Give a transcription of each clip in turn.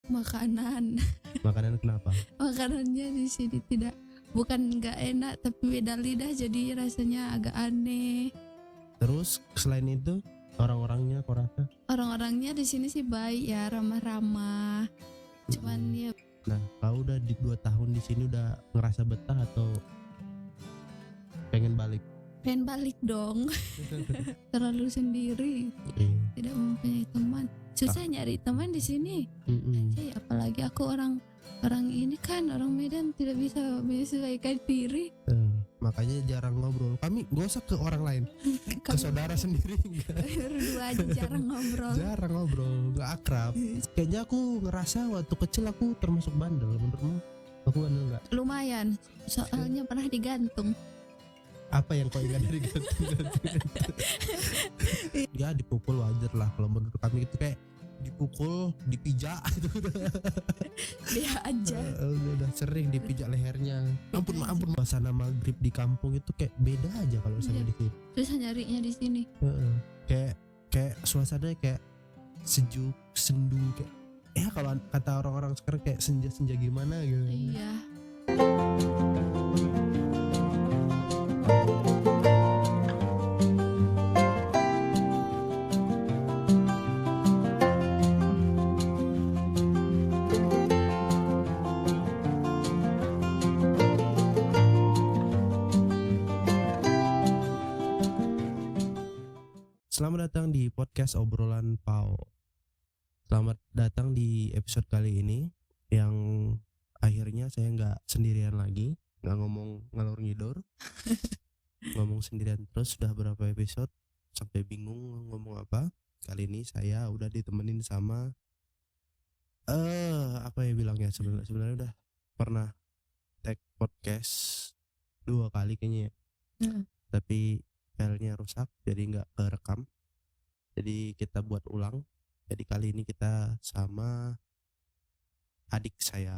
Makanan. Makanan kenapa? Makanannya di sini bukan nggak enak tapi beda lidah jadi rasanya agak aneh. Terus selain itu orang-orangnya kok rasa? Orang-orangnya di sini sih baik ya, ramah-ramah. Cuman ya Nah, kau udah di 2 tahun di sini udah ngerasa betah atau pengen balik? pengen balik dong. Terlalu sendiri, tidak mempunyai teman. Susah nyari teman di sini. Apalagi aku orang ini kan orang Medan, tidak bisa menyesuaikan diri. Makanya jarang ngobrol. Kami gak usah ke orang lain, ke saudara sendiri Berdua aja jarang ngobrol. jarang ngobrol, gak akrab. Kayaknya aku ngerasa waktu kecil aku termasuk bandel. Menurutmu aku bandel gak? Lumayan, soalnya pernah digantung. Apa yang kau ingat dari gantung-gantung? Ya dipukul wajar lah, kalau menurut kami itu kayak dipukul, dipijak itu Dia aja. udah sering dipijak lehernya. Ampun suasana maghrib di kampung itu kayak beda aja kalau sama di sini. Susah nyarinya di sini. Kayak suasananya kayak sejuk, sendu, kayak ya kalau kata orang-orang sekarang kayak senja-senja gimana gitu. Iya. Selamat datang di podcast obrolan Pau. Selamat datang di episode kali ini yang akhirnya saya nggak sendirian lagi, nggak ngomong ngalor ngidor, ngomong sendirian terus. Sudah berapa episode sampai bingung ngomong apa. Kali ini saya udah ditemenin sama apa ya bilangnya, sebenarnya udah pernah tag podcast 2 kali kayaknya ya. Tapi filenya rusak jadi nggak kerekam, jadi kita buat ulang. Jadi kali ini kita sama adik saya.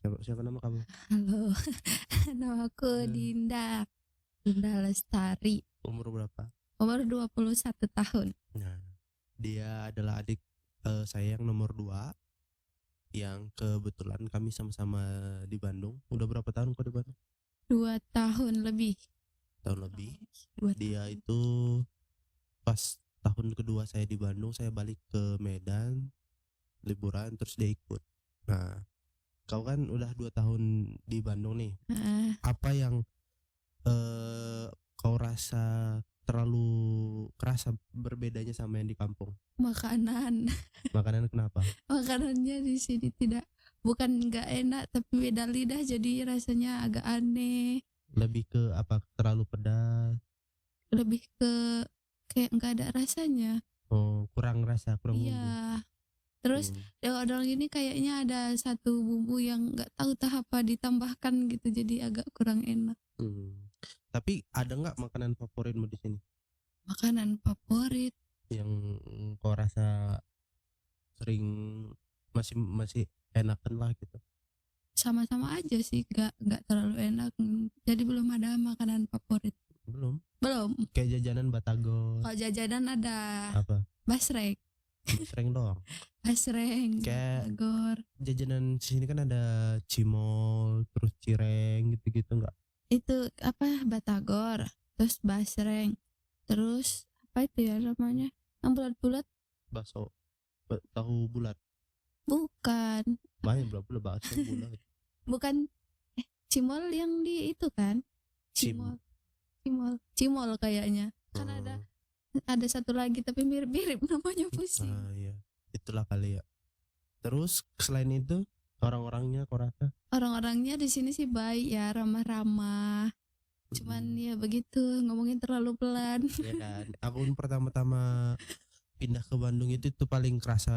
Siapa nama kamu? Halo. Nama aku Dinda Lestari. Umur berapa? Umur 21 tahun. Nah, dia adalah adik saya yang nomor 2, yang kebetulan kami sama-sama di Bandung. Udah berapa tahun kau di Bandung? 2 tahun lebih. Dia itu pas tahun kedua saya di Bandung, saya balik ke Medan liburan, terus dia ikut. Nah, kau kan udah 2 tahun di Bandung nih. Apa yang kau rasa terlalu kerasa berbedanya sama yang di kampung? Makanan. Makanan kenapa? Makanannya di sini bukan nggak enak tapi beda lidah jadi rasanya agak aneh. Lebih ke apa? Terlalu pedas? Lebih ke kayak nggak ada rasanya. Oh, kurang rasa, kurang bumbu. Iya. Terus odol ini kayaknya ada satu bumbu yang nggak tahu apa ditambahkan gitu, jadi agak kurang enak. Tapi ada nggak makanan favoritmu di sini? Makanan favorit Yang kau rasa sering masih enakan lah gitu? sama-sama aja sih, nggak terlalu enak. Jadi belum ada makanan favorit. Belum. Kayak jajanan Batagor. Kalau jajanan ada Apa? basreng. Basreng doang. Basreng. Kayak Batagor. Jajanan di sini kan ada cimol, terus cireng gitu-gitu nggak? Itu apa? Batagor, terus basreng, terus apa itu ya namanya? Yang bulat-bulat. Bakso. Tahu bulat. Bukan. Banyak bulat-bulat bakso bulat. Bukan. Cimol yang di itu kan? Cimol kayaknya. Kan ada satu lagi tapi mirip-mirip namanya, pusing. Iya. Itulah kali ya. Terus selain itu orang-orangnya kok rasa? Orang-orangnya di sini sih baik ya, ramah-ramah. Cuman ya begitu, ngomongin terlalu pelan. Ya kan. Aku pertama-tama pindah ke Bandung itu paling kerasa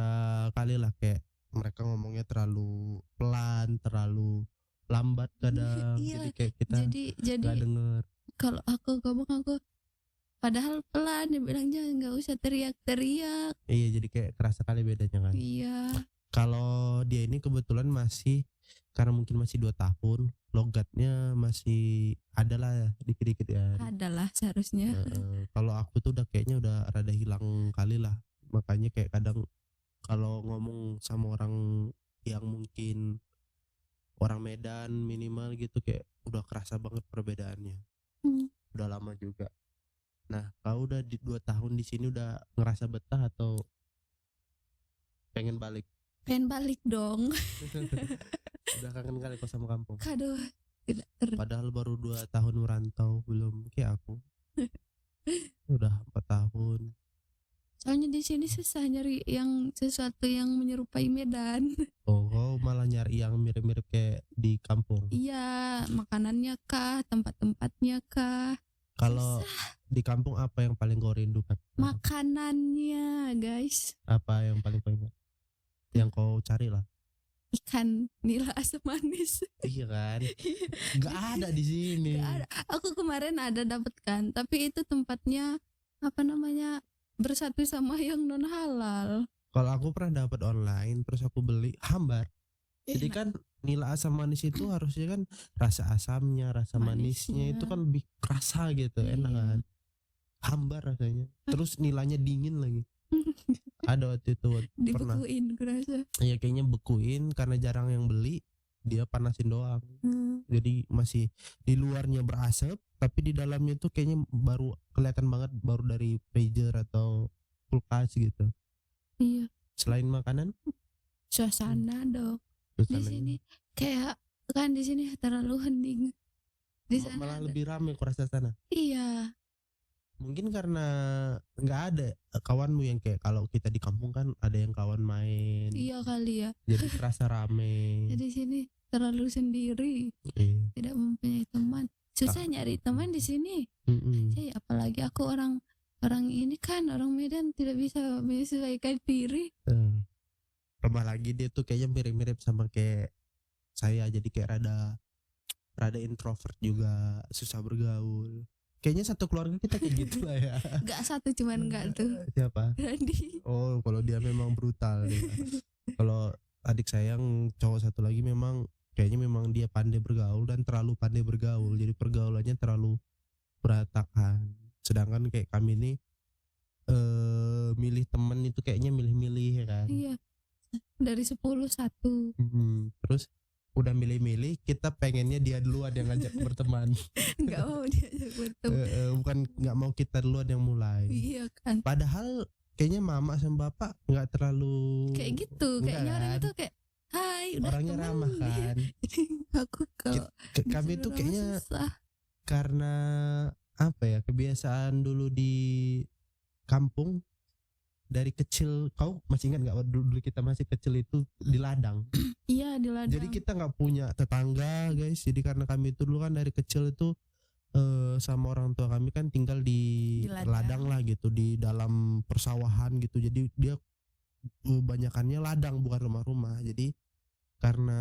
kali lah, kayak mereka ngomongnya terlalu pelan, terlalu lambat kadang. Iya, jadi kayak kita nggak denger. Kalau aku ngomong padahal pelan, dia bilangnya nggak usah teriak-teriak. Iya, jadi kayak kerasa kali bedanya kan. Iya. Kalau dia ini kebetulan masih, karena mungkin masih 2 tahun, logatnya masih ada lah ya, dikit-dikit ya. Ada lah seharusnya. Kalau aku tuh udah kayaknya udah rada hilang kali lah, makanya kayak kadang kalau ngomong sama orang yang mungkin orang Medan minimal gitu kayak udah kerasa banget perbedaannya. Hmm. Udah lama juga. Nah, kau udah di 2 tahun di sini udah ngerasa betah atau pengen balik? Pengen balik dong. Udah kangen kali kau sama kampung. Aduh, tidak Padahal baru 2 tahun merantau, belum kayak aku. Udah 4 tahun. soalnya di sini susah nyari yang sesuatu yang menyerupai Medan. Oh, kau malah nyari yang mirip-mirip kayak di kampung. Iya, makanannya kah, tempat-tempatnya kah. Kalau di kampung apa yang paling kau rindukan? Makanannya, guys. Apa yang paling kau ingat? Yang kau cari lah. Ikan nila asam manis. Iya kan? Gak ada di sini. Gak ada. Aku kemarin ada dapat kan, tapi itu tempatnya apa namanya bersatu sama yang non halal. Kalau aku pernah dapat online, terus aku beli hambar. Jadi Enak. kan nila asam manis itu harusnya kan rasa asamnya, rasa manisnya, Manisnya. itu kan lebih kerasa gitu, enak Iya. kan? Hambar rasanya. Terus nilainya dingin lagi. Ada waktu itu pernah. Dibekuin kurasa. Ya kayaknya bekuin karena jarang yang beli, dia panasin doang. Jadi masih di luarnya berasap, tapi di dalamnya tuh kayaknya baru kelihatan banget baru dari freezer atau kulkas gitu. Iya. Selain makanan, Suasana dong. Di suasananya sini kayak kan di sini terlalu hening. Di sana malah ada- lebih ramai kurasa sana. Iya. Mungkin karena nggak ada kawanmu yang kayak kalau kita di kampung kan ada yang kawan main, Iya kali ya. jadi terasa rame. Di sini terlalu sendiri, Iya. tidak mempunyai teman. Susah nyari teman di sini. Mm-mm. Jadi apalagi aku orang ini kan orang Medan tidak bisa menyesuaikan diri. Tambah lagi dia tuh kayaknya mirip-mirip sama kayak saya, jadi kayak rada introvert juga, susah bergaul. Kayaknya satu keluarga kita kayak gitu lah ya. Gak satu cuman enggak tuh. Siapa? Randy. Oh, kalau dia memang brutal dia. Kalau adik saya yang cowok satu lagi memang kayaknya memang dia pandai bergaul dan terlalu pandai bergaul. Jadi pergaulannya terlalu berantakan. Sedangkan kayak kami ini milih temen itu kayaknya milih-milih ya kan. Iya. Dari 10 1. Terus udah milih-milih, kita pengennya dia duluan yang ngajak berteman. Enggak mau diajak bertemu. Bukan nggak mau kita duluan yang mulai. Iya kan. Padahal kayaknya mama sama bapak nggak terlalu Kayak gitu, enggak kayaknya orang kan? itu kayak hai, udah Orangnya temen. ramah kan. Aku kalau Kami disuruh tuh ramah kayaknya susah. karena apa ya, kebiasaan dulu di kampung dari kecil. Kau masih ingat nggak waktu dulu kita masih kecil itu di ladang? Iya di ladang. Jadi kita nggak punya tetangga guys. Jadi karena kami itu dulu kan dari kecil itu sama orang tua kami kan tinggal di Di ladang. ladang lah gitu, di dalam persawahan gitu. Jadi dia banyakannya ladang bukan rumah-rumah. Jadi karena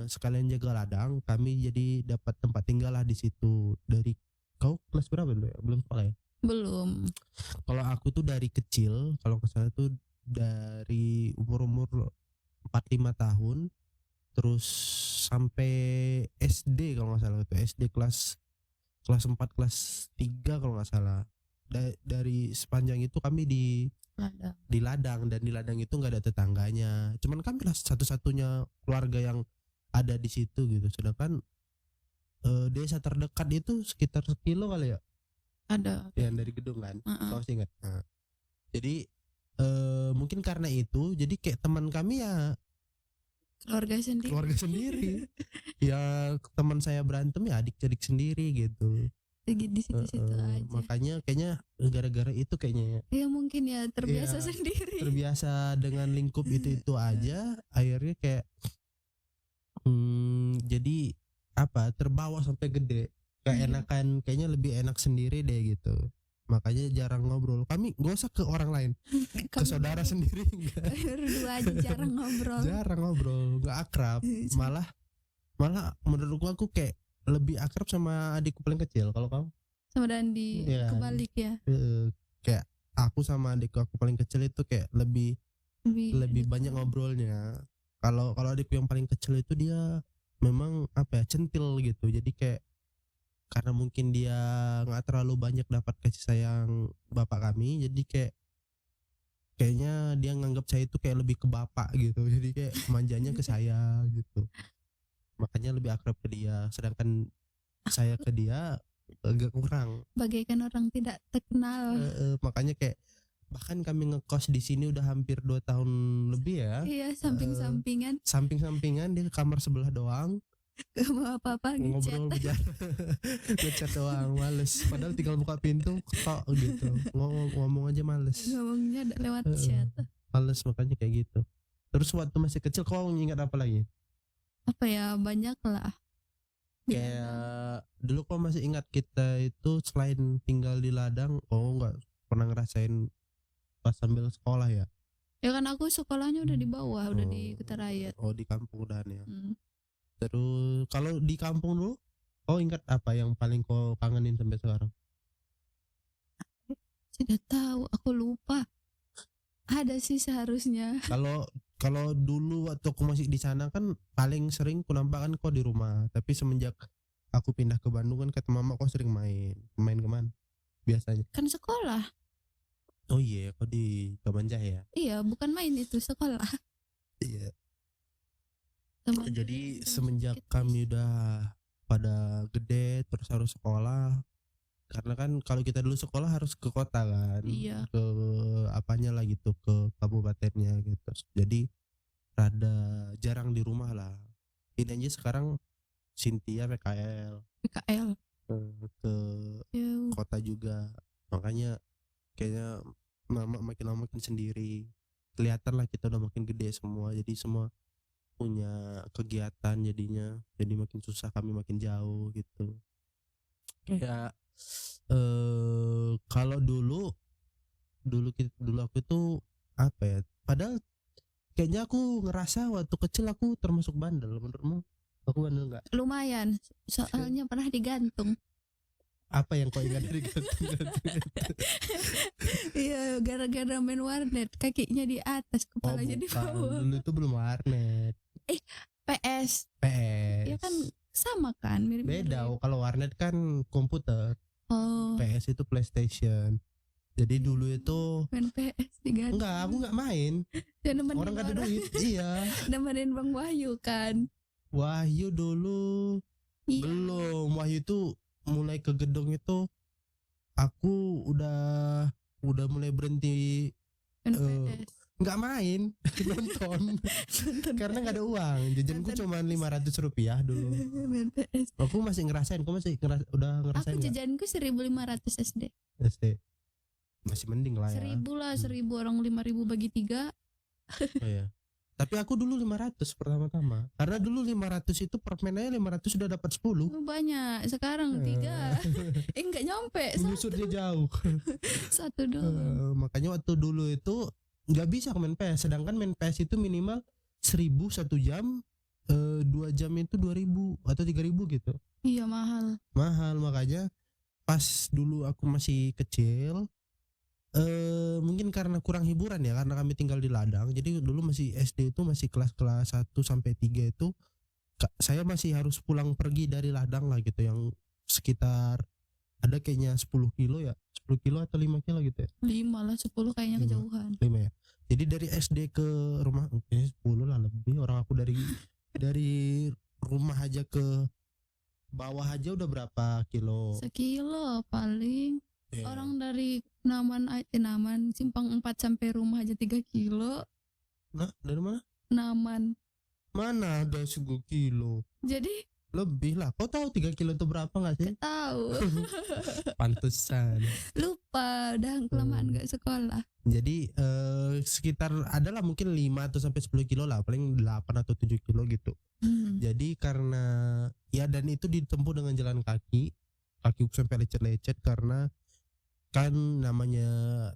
sekalian jaga ladang, kami jadi dapat tempat tinggal lah di situ. Dari kau kelas berapa dulu ya? Belum sekolah ya? Belum. Kalau aku tuh dari kecil, kalau nggak salah tuh dari umur 4-5 tahun terus sampai SD kalau nggak salah, itu SD kelas 4 kelas 3 kalau nggak salah. Dari sepanjang itu kami Ladang. di ladang, dan di ladang itu nggak ada tetangganya, cuman kami lah satu-satunya keluarga yang ada di situ gitu. Sedangkan desa terdekat itu sekitar 1 kilo kali ya, Ada. yang dari gedung kan. Heeh. Kau masih ingat? Nah, jadi mungkin karena itu jadi kayak teman kami ya Keluarga sendiri. keluarga sendiri. Ya teman saya berantem ya adik-adik sendiri gitu. Di situ-situ aja. Makanya kayaknya gara-gara itu kayaknya Ya mungkin ya terbiasa Iya, sendiri. terbiasa dengan lingkup itu aja, akhirnya kayak jadi apa, terbawa sampai gede. Kayak enakan, kayaknya lebih enak sendiri deh gitu. Makanya jarang ngobrol. Kami gak usah ke orang lain, ke saudara sendiri enggak. Berdua aja jarang ngobrol. Jarang ngobrol, nggak akrab. Malah menurutku aku kayak lebih akrab sama adikku paling kecil. Kalau kamu? Sama Dandi. Iya. Kebalik ya. Kayak aku sama adikku aku paling kecil itu kayak lebih banyak ngobrolnya. Kalau adikku yang paling kecil itu dia memang apa ya, centil gitu. Jadi kayak karena mungkin dia nggak terlalu banyak dapat kasih sayang bapak kami, jadi kayak kayaknya dia nganggap saya itu kayak lebih ke bapak gitu, jadi kayak manjanya ke saya gitu, makanya lebih akrab ke dia, sedangkan saya ke dia agak kurang. Bagaikan orang tidak terkenal. Makanya kayak bahkan kami ngekos di sini udah hampir 2 tahun lebih ya. Iya, samping-sampingan. Samping-sampingan, dia ke kamar sebelah doang, Gak mau apa-apa ngechat. ngobrol berjalan ngechat doang, males, padahal tinggal buka pintu kok gitu, ngomong aja males. Ngomongnya lewat Eh, chat. Males, makanya kayak gitu. Terus waktu masih kecil kau ingat apa lagi? Apa ya, banyak lah. Kayak dulu kau masih ingat kita itu selain tinggal di ladang, kau nggak pernah ngerasain pas sambil sekolah ya? Ya kan aku sekolahnya udah di bawah, udah di Oh. Kutarayat. Oh, di kampung udahan ya. Hmm. Terus kalau di kampung dulu, kau ingat apa yang paling kau kangenin sampai sekarang? Tidak tahu, aku lupa. Ada sih seharusnya. Kalau kalau dulu waktu aku masih di sana kan paling sering ku nampak kan kau di rumah, tapi semenjak aku pindah ke Bandung kan kata mama kau sering main kemana biasanya? Kan sekolah. Oh iya, kau di Kamanjah ya. Iya, bukan main itu, sekolah. Iya. Teman Jadi teman semenjak sedikit. kami udah pada gede terus harus sekolah, karena kan kalau kita dulu sekolah harus ke kota kan, Iya. ke apanya lah gitu, ke kabupatennya gitu, jadi rada jarang di rumah lah. Ini aja sekarang Cynthia PKL PKL. ke Ya, kota juga, makanya kayaknya mama makin lama makin sendiri, kelihatan lah kita udah makin gede semua, jadi semua punya kegiatan, jadinya jadi makin susah, kami makin jauh gitu. Kayak kalau dulu aku itu apa ya, padahal kayaknya aku ngerasa waktu kecil aku termasuk bandel. Menurutmu aku bandel nggak? lumayan. Soalnya pernah digantung. Apa yang kau ingat dari gantung? Iya, gara-gara main warnet, kakinya di atas, Oh kepalanya di bukan, bawah. dulu itu belum warnet. PS. PS. Ya kan sama kan, mirip-mirip. Beda, kalau warnet kan komputer, Oh, PS itu PlayStation. Jadi dulu itu main PS digantung. enggak, aku enggak main. Dan nemenin Orang gak ada duit. Iya. nemenin Bang Wahyu kan. Wahyu dulu Iya. belum. Wahyu itu mulai ke gedung itu aku udah mulai berhenti Main Eh, PS. nggak main, nonton. Nonton Karena nggak ada uang. Jajanku Nonton. cuma 500 rupiah dulu. main PS. Aku masih ngerasain. Kau masih udah ngerasain Aku nggak? jajanku 1.500 SD. SD masih mending lah ya. 1.000 lah, 1.000 orang 5.000 bagi 3. Oh, iya. Tapi aku dulu 500 pertama-tama. Karena dulu 500 itu permennya 500 sudah dapat 10. Banyak. Sekarang 3. Enggak nyampe. Menyusutnya jauh. Satu doang. Makanya waktu dulu itu nggak bisa main PS. Sedangkan main PS itu minimal 1.000 1 jam, 2 jam itu 2.000 atau 3.000 gitu. Iya, mahal. Mahal, makanya pas dulu aku masih kecil, mungkin karena kurang hiburan ya, karena kami tinggal di ladang. Jadi dulu masih SD itu masih kelas 1 sampai 3 itu saya masih harus pulang pergi dari ladang lah gitu, yang sekitar ada kayaknya 10 kilo ya, 10 kilo atau 5 kilo gitu ya, 5 lah, 10 kayaknya 5. kejauhan. 5 ya. Jadi dari SD ke rumah kayaknya 10 lah lebih. Orang aku dari rumah aja ke bawah aja udah berapa kilo. Sekilo paling. Iya. Orang dari Naman Simpang 4 sampai rumah aja 3 kilo. Nah, dari mana? Naman. Mana ada 10 kilo. Jadi Lebih lah. Kau tahu 3 kilo itu berapa gak sih? tahu. Pantesan. Lupa, udah kelamaan gak sekolah. Jadi sekitar adalah mungkin 5 atau sampai 10 kilo lah, paling 8 atau 7 kilo gitu. Jadi karena ya, dan itu ditempuh dengan jalan kaki sampai lecet-lecet, karena kan namanya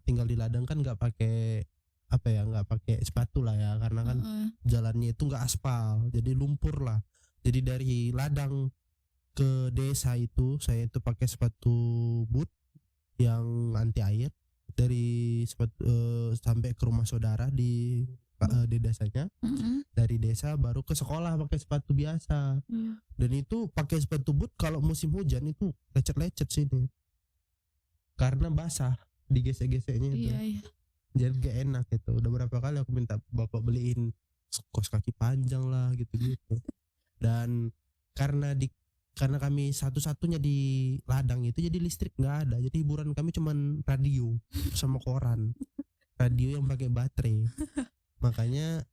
tinggal di ladang kan nggak pakai nggak pakai sepatu lah ya, karena kan jalannya itu nggak aspal, jadi lumpur lah. Jadi dari ladang ke desa itu saya itu pakai sepatu boot yang anti air, dari sampai ke rumah saudara di desanya. Dari desa baru ke sekolah pakai sepatu biasa. Dan itu pakai sepatu boot kalau musim hujan itu lecet-lecet sini karena basah, digesek-geseknya itu. Iya. jadi gak enak gitu. Udah berapa kali aku minta bapak beliin kaos kaki panjang lah gitu-gitu. Dan karena kami satu-satunya di ladang itu, jadi listrik nggak ada, jadi hiburan kami cuman radio sama koran, radio yang pakai baterai. Makanya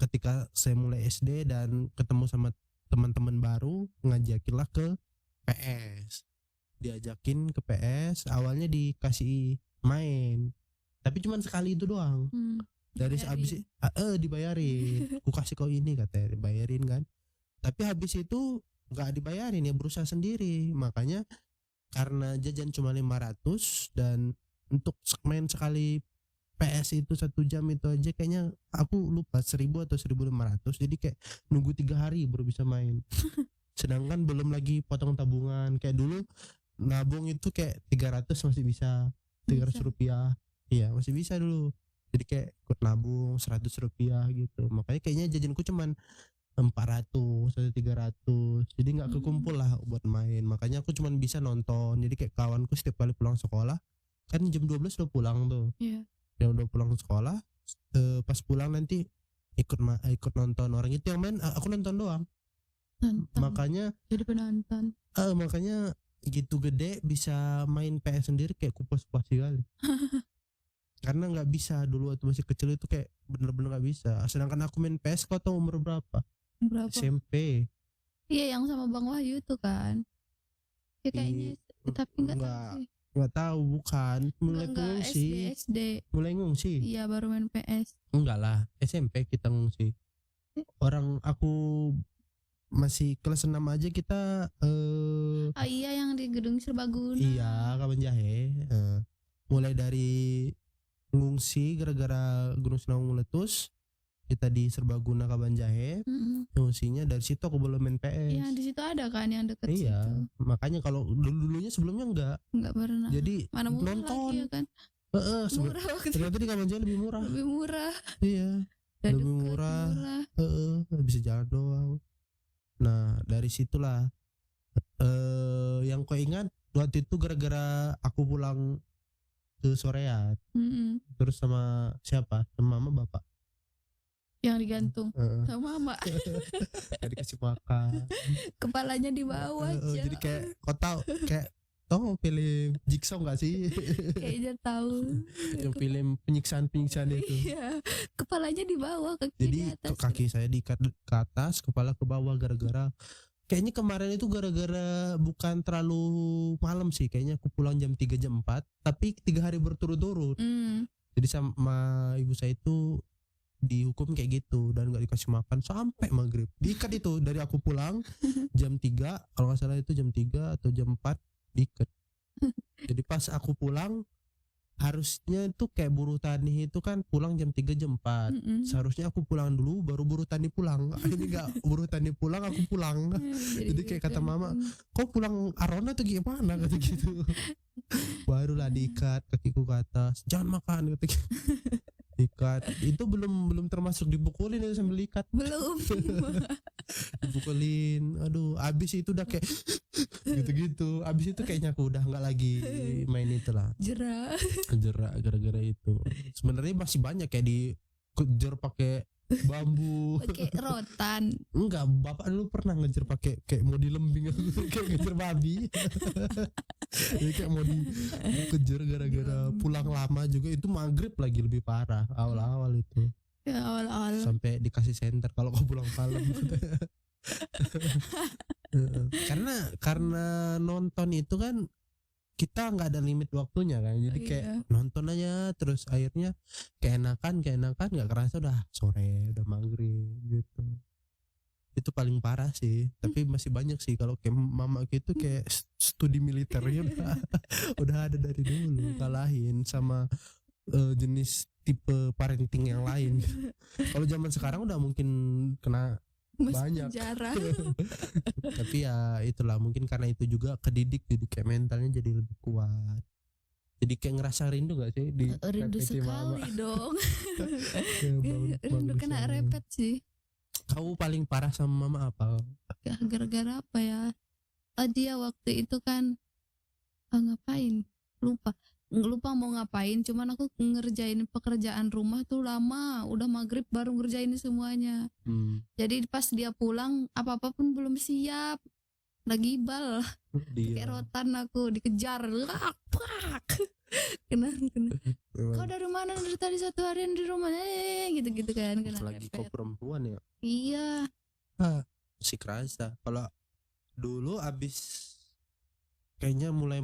ketika saya mulai SD dan ketemu sama teman-teman baru, ngajakinlah ke PS, diajakin ke PS. Awalnya dikasih main, tapi cuman sekali itu doang. Dari habis dibayarin, ku kasih kau ini, katanya dibayarin kan. Tapi habis itu nggak dibayarin, ya berusaha sendiri. Makanya karena jajan cuma 500 dan untuk main sekali PS itu 1 jam itu aja kayaknya aku lupa 1.000 atau 1.500. Jadi kayak nunggu 3 hari baru bisa main. Sedangkan belum lagi potong tabungan. Kayak dulu nabung itu kayak 300 masih bisa, 300 rupiah. Iya masih bisa dulu. Jadi kayak ikut nabung 100 rupiah gitu. Makanya kayaknya jajanku cuman 400 atau 300. Jadi gak kekumpul lah buat main. Makanya aku cuman bisa nonton. Jadi kayak kawanku setiap kali pulang sekolah, kan jam 12 udah pulang tuh. Iya. Dia udah pulang sekolah, pas pulang nanti ikut nonton. Orang itu yang main, aku nonton doang. Makanya jadi penonton. Makanya gitu gede bisa main PS sendiri kayak kupas-kupas kali. Karena nggak bisa dulu waktu masih kecil itu, kayak bener-bener nggak bisa. Sedangkan aku main PS, kau tahu umur berapa? SMP. Iya, yang sama Bang Wahyu tuh kan. Ya kayaknya, tapi nggak tahu sih. Nggak tahu, bukan mulai ngungsi. SD. Mulai ngungsi. Iya, baru main PS. Enggak lah, SMP kita ngungsi. Orang aku masih kelas 6 aja kita iya, yang di gedung Serbaguna. Iya, Kaban Jahe. Mulai dari ngungsi gara-gara Gunung Sinabung meletus, kita di Serbaguna Kaban Jahe. Ngungsinya dari situ aku belum main PS. Iya, di situ ada kan yang deket situ. Iya, makanya kalau dulunya sebelumnya enggak pernah. Jadi mana murah nonton lagi ya kan. murah waktu ternyata di Kaban Jahe lebih murah. Iya, dan lebih murah. Bisa jalan doang. Nah dari situlah yang kau ingat waktu itu gara-gara aku pulang ke sorean. Terus sama siapa? Sama mama bapak yang digantung sama mama. dikasih makan, kepalanya di bawah aja. Jadi kayak kau tahu film Jigsaw nggak sih? Kayaknya tahu. Yang film penyiksaan itu. Iya, kepalanya di bawah, kaki jadi di atas. Kaki saya diikat ke atas, kepala ke bawah, gara-gara kayaknya kemarin itu gara-gara bukan terlalu malam sih, kayaknya aku pulang jam 3 jam 4, tapi 3 hari berturut-turut. Jadi sama ibu saya itu dihukum kayak gitu dan gak dikasih makan sampai maghrib. Diikat itu dari aku pulang jam 3, kalau gak salah itu jam 3 atau jam 4 diikat. Jadi pas aku pulang, harusnya itu kayak buruh tani itu kan pulang jam 3 jam 4. Seharusnya aku pulang dulu baru buruh tani pulang. Ini enggak, buruh tani pulang aku pulang. Jadi kayak kata mama, kok pulang Arona tuh gimana, kata gitu. Barulah diikat kakiku ke atas, jangan makan, kata gitu. Ikat itu belum termasuk dipukulin itu sambil ikat. Belum. Dipukulin, aduh, abis itu udah kayak gitu-gitu. Abis itu kayaknya aku udah nggak lagi main itu lah. Jerak gara-gara itu. Sebenarnya masih banyak kayak dikejar pakai bambu, pakai rotan. Enggak, bapak dulu pernah ngejar pakai kayak mau dilembing kayak ngejar babi. Jadi kayak mau dikejar gara-gara pulang lama juga. Itu maghrib lagi lebih parah awal-awal itu. Ya, awal-awal sampai dikasih senter kalau kau pulang malam. karena nonton itu kan kita nggak ada limit waktunya kan, jadi kayak nonton aja terus, akhirnya keenakan nggak kerasa udah sore, udah maghrib gitu. Itu paling parah sih. Tapi masih banyak sih, kalau kayak mama gitu kayak studi militernya udah ada dari dulu, kalahin sama jenis tipe parenting yang lain. Kalau zaman sekarang udah mungkin kena banyak penjara. Tapi ya itulah, mungkin karena itu juga kedidik, jadi kayak mentalnya jadi lebih kuat. Jadi kayak ngerasa rindu gak sih? Rindu sekali mama dong. Rindu kena repet sih. Kau paling parah sama mama apa? Gara-gara apa ya? Dia waktu itu kan ngapain? Lupa. lupa mau ngapain, cuman aku ngerjain pekerjaan rumah tuh lama, udah maghrib baru ngerjain semuanya. Jadi pas dia pulang apa-apa pun belum siap, lagi bal kayak rotan, aku dikejar kena kau dari mana, dari tadi 1 harian di rumah gitu kan, kena lagi kau ngepet. perempuan ya. Iya, Si kerasa kalau dulu abis kayaknya mulai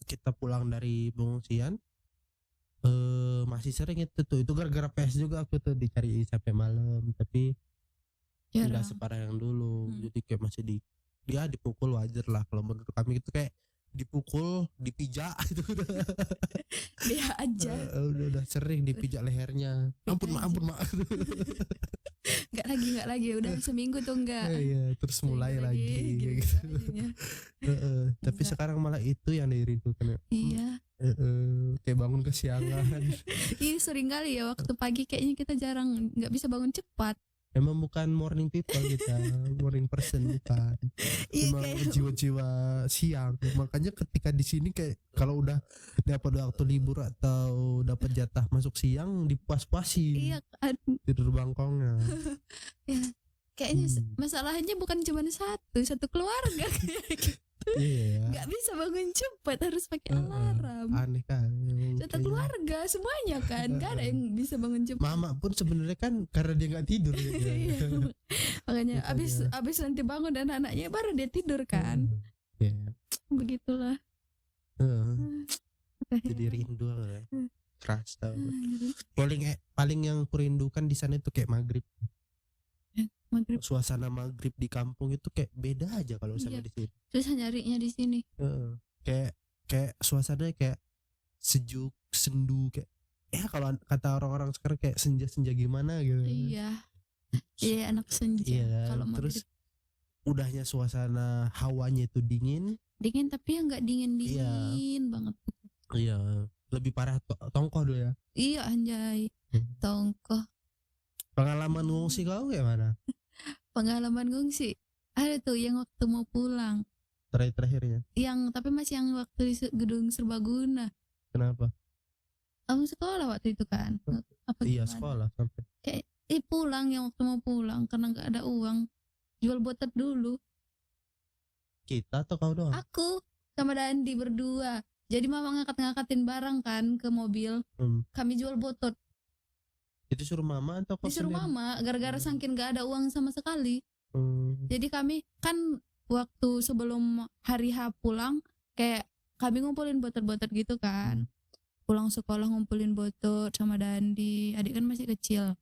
kita pulang dari pengungsian masih sering itu gara-gara PS juga aku tuh dicari sampai malam, tapi jarang. nggak separah yang dulu. Jadi kayak masih dia dipukul wajar lah kalau menurut kami itu, kayak dipukul dipijak itu Dia aja udah sering dipijak lehernya, ampun maaf nggak lagi udah seminggu tuh enggak. iya, terus mulai lagi kayak gitu. Tapi Enggak. sekarang malah itu yang dirindukan ya. Iya. Kayak bangun kesiangan. Iya, sering kali ya waktu pagi kayaknya kita jarang, nggak bisa bangun cepat. Emang bukan morning people kita, morning person bukan. Iya, Emang kayak jiwa-jiwa siang. Makanya ketika di sini kayak kalau udah dapat waktu libur atau dapat jatah masuk siang dipuas-puasin. iya kan. Tidur bangkongnya. Ya, kayaknya masalahnya bukan cuma satu keluarga Iya. nggak bisa bangun cepat, harus pakai alarm. Aneh kan. Satu keluarga semuanya kan, nggak ada yang bisa bangun cepat. Mama pun sebenarnya kan karena dia nggak tidur ya. Iya, makanya abis nanti bangun dan anaknya baru dia tidur kan. Iya. Begitulah. Jadi rindu ya. Kerasa. Paling yang kurindukan di sana itu kayak maghrib. Maghrib Suasana maghrib di kampung itu kayak beda aja kalau sama Iya. di sini. susah nyarinya di sini. Kayak suasananya kayak sejuk, sendu, kayak kalau kata orang-orang sekarang kayak senja-senja gimana gitu. Iya, iya anak senja. Iya kan? Kalau Terus maghrib udahnya suasana hawanya itu dingin. tapi yang nggak dingin banget. Iya, lebih parah tongkoh dulu ya. Iya anjay, tongkoh. Pengalaman ngungsi kau kayak mana? Pengalaman ngungsi ada tuh yang waktu mau pulang, Terakhirnya. tapi masih yang waktu di gedung Serbaguna. Kenapa? Kamu sekolah waktu itu kan? Apa Iya, gimana? sekolah sampai. Kayak pulang, yang waktu mau pulang karena nggak ada uang, jual botet dulu. Kita atau kau doang? Aku sama Dandi berdua. Jadi mama ngangkatin barang kan ke mobil. Kami jual botot. Itu suruh mama atau kau Disuruh sendiri? mama gara-gara saking gak ada uang sama sekali. Jadi kami kan waktu sebelum hari H pulang, kayak kami ngumpulin botot-botot gitu kan. Pulang sekolah ngumpulin botot sama Dandi, adik kan masih kecil.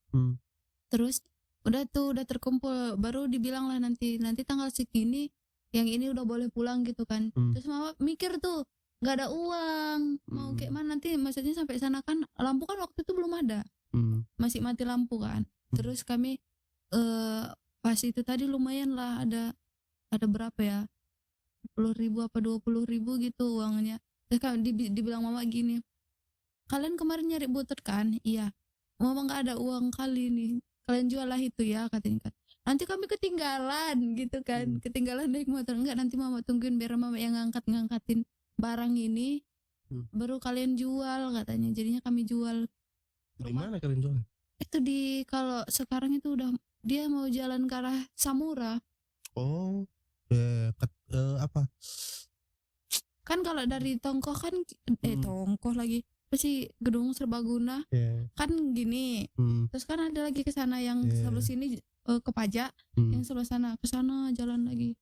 Terus udah terkumpul, baru dibilang lah nanti tanggal segini yang ini udah boleh pulang gitu kan. Terus mama mikir tuh nggak ada uang, mau kayak mana nanti, maksudnya sampai sana kan lampu kan waktu itu belum ada, masih mati lampu kan. Terus kami pas itu tadi lumayan lah, ada berapa ya, 10.000 apa 20.000 gitu uangnya. Terus kan dibilang mama gini, kalian kemarin nyari botot kan? Iya. Mama nggak ada uang kali nih, kalian jual lah itu ya katanya kan. Nanti kami ketinggalan gitu kan, ketinggalan naik motor. Enggak, nanti mama tungguin biar mama yang ngangkatin barang ini, baru kalian jual katanya. Jadinya kami jual. Di mana kalian jual? Itu kalau sekarang itu udah dia mau jalan ke arah Samura. Oh, apa? Kan kalau dari Tongkoh kan Tongkoh lagi pasti gedung Serbaguna kan gini. Terus kan ada lagi ke sana yang sebelah sini ke Pajak, yang sebelah sana ke sana jalan lagi.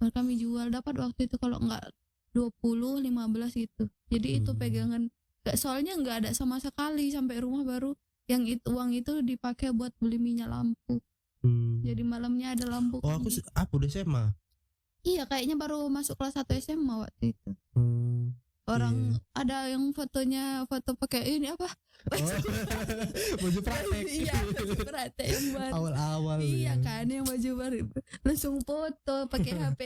Baru kami jual, dapat waktu itu kalau enggak 20-15 gitu. Jadi itu pegangan, soalnya enggak ada sama sekali sampai rumah, baru yang itu uang itu dipakai buat beli minyak lampu. Jadi malamnya ada lampu. Oh, aku udah SMA. Iya, kayaknya baru masuk kelas 1 SMA waktu itu. Orang ada yang fotonya, foto pakai ini apa? Baju praktek. Iya, baju praktek yang baru. Awal-awal. Iya kan, yang baju baru langsung foto pakai HP.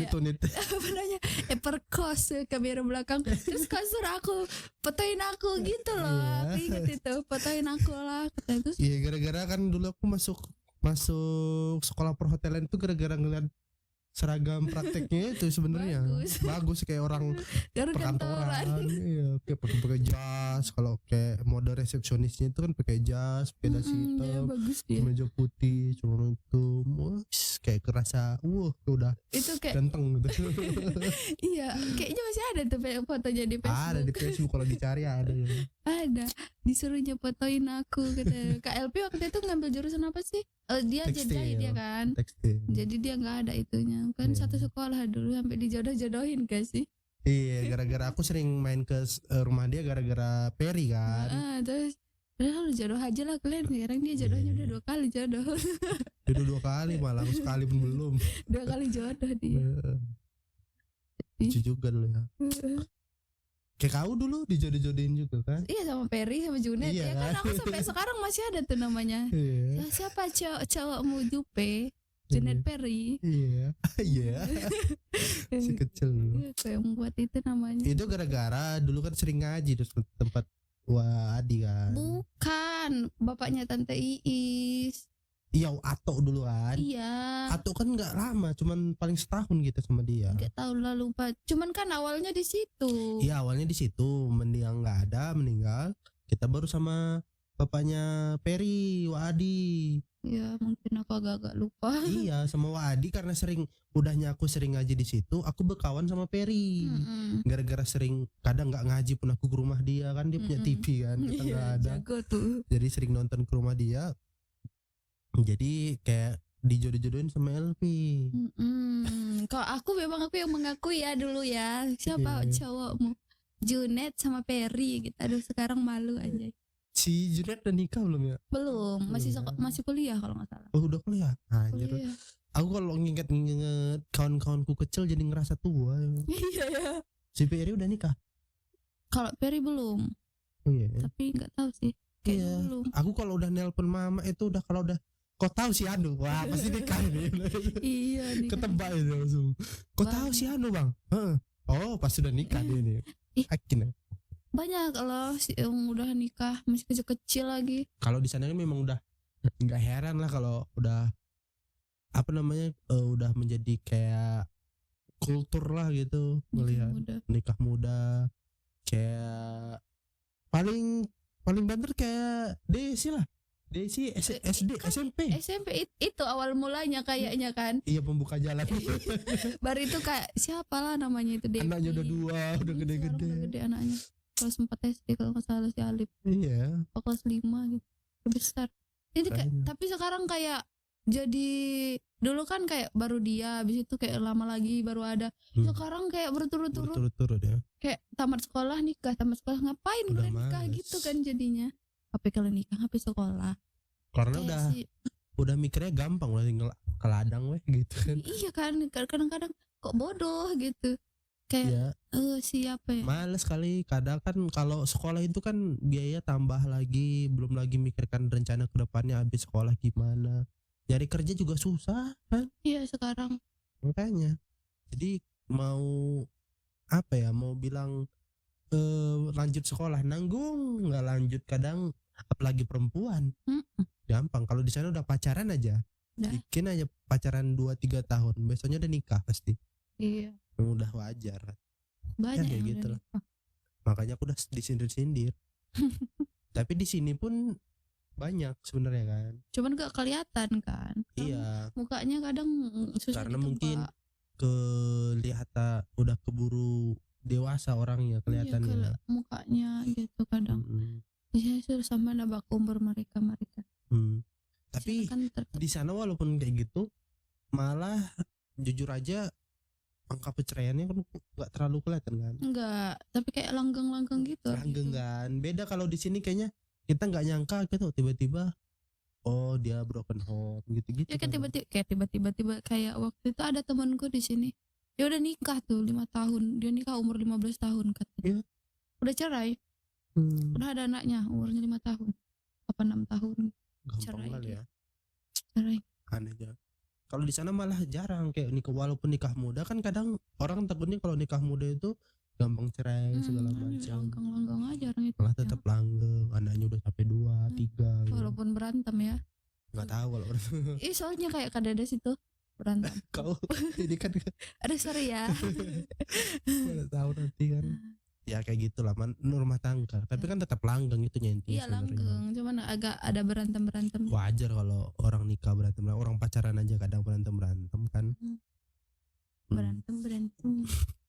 Tunit. Apa namanya? Perkos kamera belakang. Terus kasur aku, fotoin aku gitu loh. Aku inget itu, fotoin aku lah. Terus iya, gara-gara kan dulu aku masuk sekolah perhotelan itu gara-gara ngeliat seragam prakteknya itu sebenarnya bagus kayak orang Garu kantoran. perkantoran. Iya, kayak pakai jas. Kalau kayak mode resepsionisnya itu kan pakai jas, pakai dasi Ya, hitam, bagus dia. kemeja putih, celana hitam. Wah, kayak kerasa udah Itu kayak ganteng gitu. iya, kayaknya masih ada tuh fotonya di Facebook. Ada di Facebook kalau dicari ada ya. Ada, disuruhnya fotoin aku kata Kak LP waktu itu ngambil jurusan apa sih? Dia Tekstil. jahit dia kan. Tekstil. Jadi dia nggak ada itunya. Kan Iya. satu sekolah dulu sampai dijodoh-jodohin gak sih? Iya, gara-gara aku sering main ke rumah dia gara-gara Peri kan. Terus lu jodoh aja lah kalian. Sekarang dia jodohnya udah 2 kali jodoh. Udah 2 kali malah, aku sekali pun belum. 2 kali jodoh dia. Lucu juga lu ya. Kayak kau dulu dijodoh-jodohin juga kan? Iya sama Peri sama Junet. Iya Ya kan kan? aku sampai sekarang masih ada tuh namanya. Iya. Siapa cowokmu Jupe? Junet Peri. Iya. Iya. Si kecil dulu. Iya, kayak yang buat itu namanya. Itu gara-gara dulu kan sering ngaji terus tempat Wadi kan. Bukan, bapaknya Tante Iis. Iya, Atok dulu kan. Iya. Atok kan nggak lama, cuman paling setahun gitu sama dia. Gak tahu lah, lupa. Cuman kan awalnya di situ. Iya, awalnya di situ, mendiang nggak ada, meninggal. Kita baru sama bapaknya Peri, Wadi. Ya mungkin aku agak-agak lupa. Iya, sama Wadi karena udahnya aku sering ngaji di situ, aku berkawan sama Peri. Gara-gara sering kadang nggak ngaji pun aku ke rumah dia kan, dia punya TV kan, kita nggak Iya, ada. jago tuh. Jadi sering nonton ke rumah dia. Jadi kayak dijodoh-jodohin sama Elvi. Kalau aku memang aku yang mengakui ya dulu ya. Siapa Iya. cowokmu? Junet sama Peri gitu. Aduh sekarang malu aja. Si Junet udah nikah belum ya? Belum, masih Iya. masih kuliah kalau nggak salah. Oh, udah kuliah. Anjir. Kuliah. Aku kalau nginget kawan-kawanku kecil jadi ngerasa tua. Iya ya. Si Peri udah nikah. Kalau Peri belum, Oh iya. tapi nggak tahu sih. Kayaknya Iya. belum. Aku kalau udah nelpon mama itu udah kalau udah kau tahu si Anu, wah pasti nikah ini. Iya nih. Ketebak itu langsung. Kau tahu si Anu bang? Heeh. Oh pas sudah nikah dia nih. Ih. Yakin ya? Banyak loh yang udah nikah masih kecil-kecil lagi. Kalau di sana kan memang udah nggak heran lah kalau udah apa namanya udah menjadi kayak kultur lah gitu melihat Udah. nikah muda. Kayak paling banter kayak Desi lah. Desi SD Kan SMP. SMP itu awal mulanya kayaknya kan. Iya pembuka jalan. Baru itu kayak siapa lah namanya itu Devi. Anaknya udah 2, udah gede-gede. Sekarang udah gede anaknya. Kelas 4 SD kalau nggak salah si Alif. Iya. Atau kelas 5 gitu. Udah besar. Ini kayak, Kayaknya. tapi sekarang kayak jadi dulu kan kayak baru dia, habis itu kayak lama lagi baru ada. Sekarang kayak berturut-turut Berturut-turut ya. kayak tamat sekolah nikah, ngapain Udah kalian nikah males. gitu kan jadinya. Tapi kalau nikah tapi sekolah. Karena Kayak udah mikirnya gampang lah tinggal ke ladang weh gitu kan. Iya kan, kadang-kadang kok bodoh gitu. Kayak Iya, siapa ya? males kali. Kadang kan kalau sekolah itu kan biaya tambah lagi, belum lagi mikirkan rencana ke depannya habis sekolah gimana. Nyari kerja juga susah kan. Iya sekarang. Makanya. Jadi mau apa ya? Mau bilang lanjut sekolah nanggung, nggak lanjut kadang apalagi perempuan. Gampang kalau di sana udah pacaran aja. Udah. Bikin aja pacaran 2-3 tahun, besoknya udah nikah pasti. Iya. Udah wajar kan. Banyak kayak yang gitu udah lah. nikah. Makanya aku udah disindir-sindir. Tapi di sini pun banyak sebenarnya kan. Cuman gak kelihatan kan. Iya, Mukanya kadang susah karena ditebak. mungkin kelihatan udah keburu dewasa orangnya Iya, kelihatannya. mukanya gitu kadang. Biasanya sudah sama nabak umur mereka. Tapi Kan di sana walaupun kayak gitu, malah jujur aja angka perceraiannya kan nggak terlalu kelihatan kan. enggak, tapi kayak langgeng-langgeng gitu. Langgeng kan. Beda kalau di sini kayaknya kita nggak nyangka gitu tiba-tiba oh dia broken home gitu-gitu. Ya kayak kan. tiba-tiba kayak waktu itu ada temanku di sini. Dia udah nikah tuh 5 tahun. Dia nikah umur 15 tahun katanya. Iya. Udah cerai. Udah ada anaknya umurnya 5 tahun. Apa 6 tahun. Gampang cerai kali dia. ya. Cerai. Aneh aja. Kalau di sana malah jarang kayak nikah, walaupun nikah muda kan kadang orang takutnya kalau nikah muda itu gampang cerai segala macam. Langgeng-langgeng aja orang itu. Malah tetap langgeng, anaknya udah sampai 2, 3 gitu. Walaupun berantem ya. Nggak tahu kalau Soalnya kayak Kak Dedes itu berantem. Kau ini kan Aduh sorry ya. mana tahu nanti kan. Ya kayak gitulah rumah tangga. Tapi kan tetap langgeng itu intinya Iya sebenarnya. langgeng, cuman agak ada berantem. Wajar kalau orang nikah berantem, orang pacaran aja kadang berantem kan. Berantem.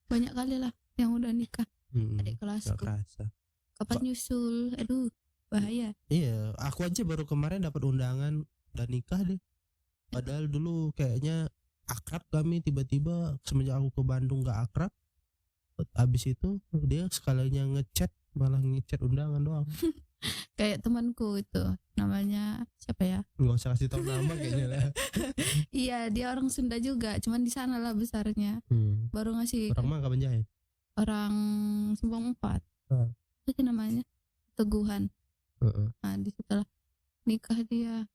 Banyak kali lah yang udah nikah. Adik Gak kelasku. kerasa. Kapan nyusul? Aduh, bahaya. Iya, aku aja baru kemarin dapat undangan dan nikah deh. Padahal dulu kayaknya akrab kami, tiba-tiba semenjak aku ke Bandung gak akrab. Abis itu dia sekalinya ngechat, malah ngechat undangan doang. Kayak temanku itu, namanya siapa ya? Nggak usah kasih tahu nama kayaknya lah. Iya, dia orang Sunda juga, cuman di sana lah besarnya. Baru ngasih Orang mana Banjai? orang Sembong 4. Apa namanya? Teguhan. Nah, di setelah nikah dia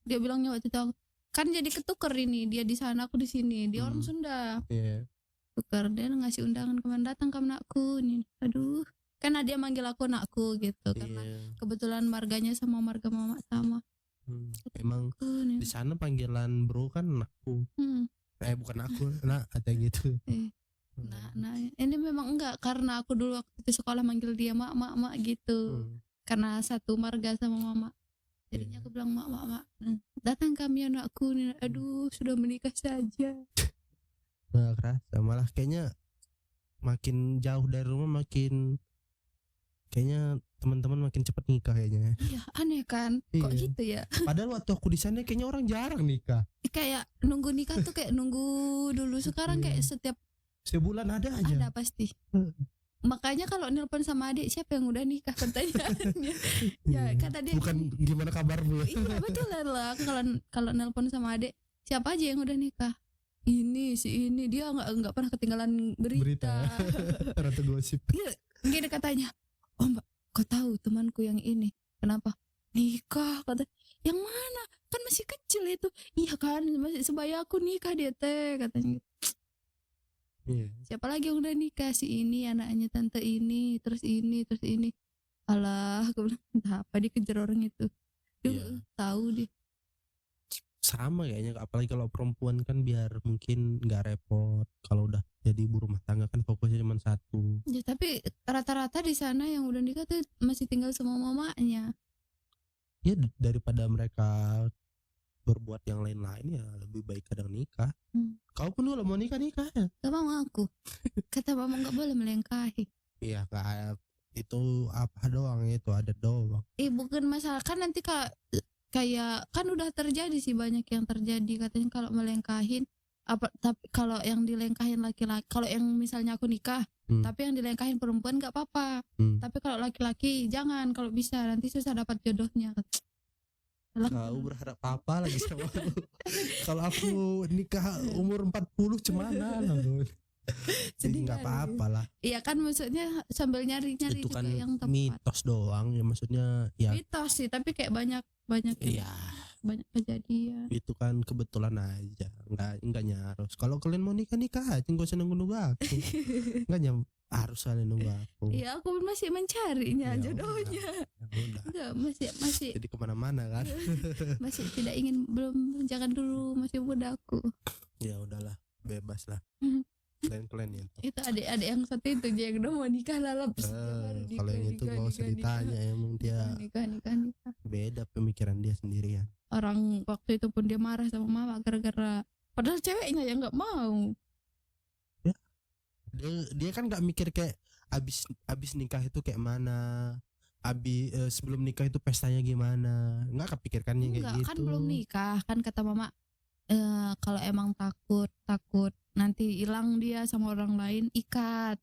bilangnya waktu itu kan jadi ketukar ini, dia di sana aku di sini, dia orang Sunda. Iya. Tukar, dia ngasih undangan kemarin, datang ke anakku nih. Aduh, karena dia manggil aku anakku gitu karena kebetulan marganya sama marga mama sama. Emang di sana panggilan bro kan anakku. Bukan aku, nak ada gitu. Nah, ini memang enggak, karena aku dulu waktu di sekolah manggil dia mak gitu. Karena satu marga sama mama. Jadinya aku bilang mak. Datang kami anakku nih. Aduh, sudah menikah saja. Nggak kerasa, malah kayaknya makin jauh dari rumah makin kayaknya teman-teman makin cepat nikah kayaknya. Iya, aneh kan? Kok gitu ya? Padahal waktu aku di sana kayaknya orang jarang nikah. Kayak nunggu nikah tuh kayak nunggu dulu. Sekarang kayak setiap sebulan ada aja. Ada pasti. Makanya kalau nelpon sama adik, siapa yang udah nikah pertanyaannya. Ya kata dia bukan gimana kabarmu. Iya betul lah. Kalau nelpon sama adik, siapa aja yang udah nikah? Ini si ini, dia nggak pernah ketinggalan berita. Ratu gosip. Dia gini katanya, oh mbak, kau tahu temanku yang ini kenapa nikah? Kata, yang mana? Kan masih kecil itu. Iya kan, masih sebaya aku nikah dia teh, katanya. Siapa lagi yang udah nikah? Si ini anaknya tante ini, terus ini. Alah, aku bilang entah apa dikejar orang itu. Tahu dia. Sama kayaknya, apalagi kalau perempuan kan biar mungkin nggak repot. Kalau udah jadi ibu rumah tangga kan fokusnya cuma satu. Ya tapi rata-rata di sana yang udah nikah tuh masih tinggal sama mamanya. Ya daripada mereka berbuat yang lain-lain, ya lebih baik kadang nikah. Kau pun kalau mau nikah ya. Gak mau aku. Kata mama gak boleh melengkahi. Iya, kayak itu apa doang, itu ada doang. Bukan masalah kan nanti kayak kan udah terjadi sih, banyak yang terjadi katanya kalau melengkahin tapi kalau yang dilengkahin laki-laki, kalau yang misalnya aku nikah tapi yang dilengkahin perempuan gak apa-apa, tapi kalau laki-laki jangan, kalau bisa nanti susah dapat jodohnya. Kau berharap apa lagi sama aku? Kalau aku nikah umur 40 cemana lalu. Jadi nggak apa-apa lah. Iya kan, maksudnya sambil nyari itu kan yang tepat. Mitos doang ya, maksudnya ya. Mitos sih, tapi kayak banyak iya, banyak kejadian. Itu kan kebetulan aja, nggak nyarus. Kalau kalian mau nikah aja, nggak usah nunggu aku. Nggak harus kalian nunggu aku. Iya, aku masih mencarinya ya jodohnya. Udah. Enggak, masih jadi kemana-mana kan. masih tidak ingin, jangan dulu, masih muda aku. Ya udahlah, bebas lah. Kalian ya. Itu adik-adik yang satu itu dia yang udah mau nikah lalap. Kalau yang itu nggak usah ditanya, emang dia nikah. beda pemikiran dia sendirian. Orang waktu itu pun dia marah sama mama gara-gara padahal ceweknya yang nggak mau. Ya, dia kan nggak mikir kayak abis nikah itu kayak mana, sebelum nikah itu pestanya gimana, nggak kepikirkannya kayak gitu. Kan belum nikah kan, kata mama kalau emang takut nanti hilang dia sama orang lain, ikat.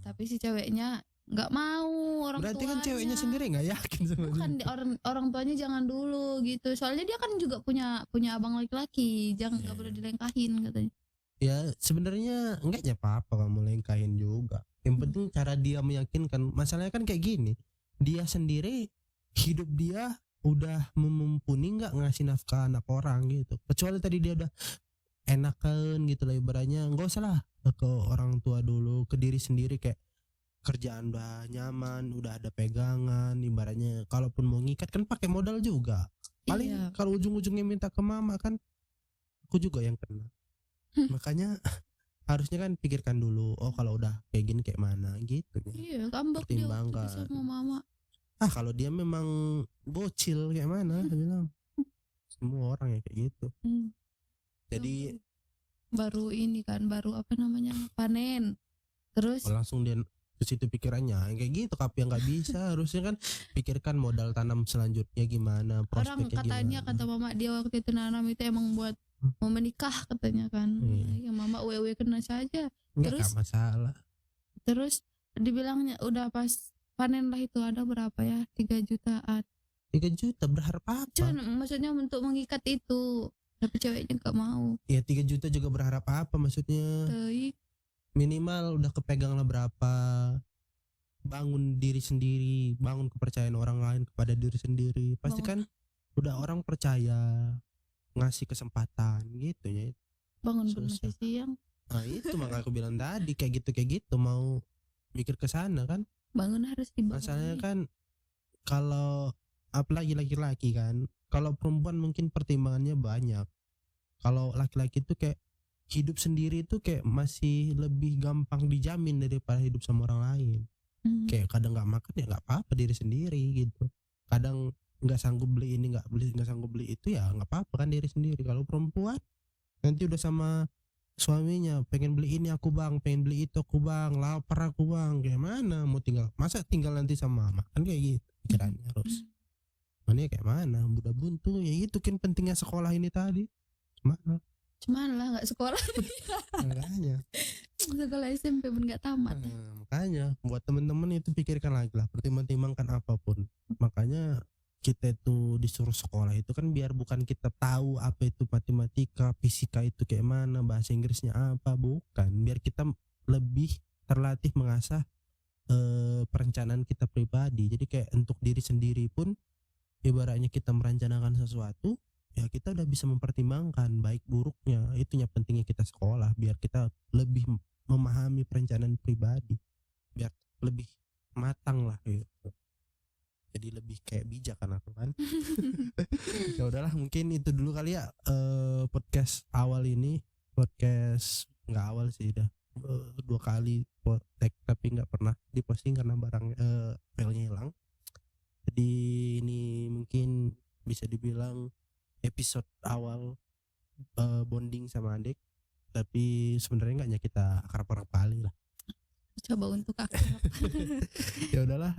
Tapi si ceweknya nggak mau, orang berarti tuanya. Kan ceweknya sendiri nggak yakin sama bukan dia. orang tuanya jangan dulu gitu, soalnya dia kan juga punya abang laki-laki, jangan nggak boleh dilengkahin katanya. Ya sebenarnya enggaknya apa-apa kamu lengkahin juga, yang penting cara dia meyakinkan. Masalahnya kan kayak gini, dia sendiri hidup dia udah mumpuni nggak ngasih nafkah anak orang gitu, kecuali tadi dia udah enakan gitu lah ibaratnya, nggak usah lah ke orang tua dulu, ke diri sendiri, kayak kerjaan udah nyaman, udah ada pegangan ibaratnya. Kalaupun mau ngikat kan pakai modal juga paling. Kalau ujung-ujungnya minta ke mama kan aku juga yang kena. Makanya harusnya kan pikirkan dulu, oh kalau udah kayak gini kayak mana gitu ya. Iya, ngambek dia waktu itu Pertimbangkan. sama mama. Kalau dia memang bocil kayak mana, dia bilang. Semua orang yang kayak gitu. Jadi baru ini kan, baru apa namanya, panen. Terus langsung dia ke situ pikirannya kayak gitu, tapi yang nggak bisa. Harusnya kan pikirkan modal tanam selanjutnya gimana, orang prospeknya katanya, gimana. kata mama dia waktu itu nanam itu emang buat mau menikah katanya kan. Ya mama wewe kena saja. Nggak Terus masalah. terus dibilangnya udah pas panen lah itu ada berapa ya, 3 jutaan. 3 juta berharap apa? Cuman maksudnya untuk mengikat itu, tapi ceweknya nggak mau. Ya 3 juta juga berharap apa maksudnya? Minimal udah kepegang lah berapa. Bangun diri sendiri, bangun kepercayaan orang lain kepada diri sendiri. Pasti kan udah orang percaya, ngasih kesempatan gitu ya. Bangun masih siang. Nah itu makanya aku bilang tadi kayak gitu mau mikir ke sana kan. Bangun harus dibangun. Masalahnya kan kalau apalagi laki-laki kan, kalau perempuan mungkin pertimbangannya banyak. Kalau laki-laki itu kayak hidup sendiri itu kayak masih lebih gampang dijamin daripada hidup sama orang lain. Kayak kadang nggak makan ya nggak apa-apa, diri sendiri gitu. Kadang nggak sanggup beli ini, nggak sanggup beli itu, ya nggak apa-apa kan, diri sendiri. Kalau perempuan nanti udah sama suaminya, pengen beli ini aku bang, pengen beli itu aku bang, lapar aku bang, kayak mana mau masa tinggal nanti sama mama, kan kayak gitu pikirannya harus. Mana kayak mana, budak buntu ya itu kan pentingnya sekolah ini tadi. Cuman lah nggak sekolah. Makanya sekolah SMP pun nggak tamat. Makanya buat temen-temen itu pikirkan lagi lah, pertimbangkan apapun. Makanya kita itu disuruh sekolah itu kan biar bukan kita tahu apa itu matematika, fisika itu kayak mana, bahasa Inggrisnya apa, bukan. Biar kita lebih terlatih mengasah perencanaan kita pribadi. Jadi kayak untuk diri sendiri pun ibaratnya kita merencanakan sesuatu, ya kita udah bisa mempertimbangkan baik buruknya. Itunya pentingnya kita sekolah, biar kita lebih memahami perencanaan pribadi, biar lebih matang lah gitu. Jadi lebih kayak bijak kan aku kan. Ya udahlah, mungkin itu dulu kali ya podcast awal ini. Podcast nggak awal sih, udah 2 kali tag tapi nggak pernah diposting karena barang filenya hilang. Jadi ini mungkin bisa dibilang episode awal bonding sama adik, tapi sebenarnya nggak kita akrab-akrab kali lah. Coba untuk akrab. Ya udahlah,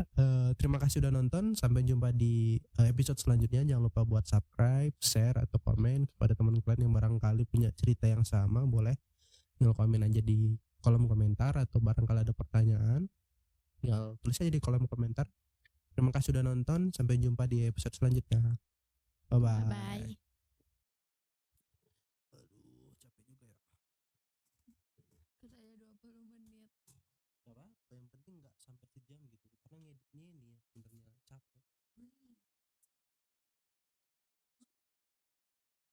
terima kasih udah nonton. Sampai jumpa di episode selanjutnya. Jangan lupa buat subscribe, share atau komen kepada teman kalian yang barangkali punya cerita yang sama. Boleh tinggal komen aja di kolom komentar, atau barangkali ada pertanyaan tinggal tulis aja di kolom komentar. Terima kasih udah nonton. Sampai jumpa di episode selanjutnya. Bye bye.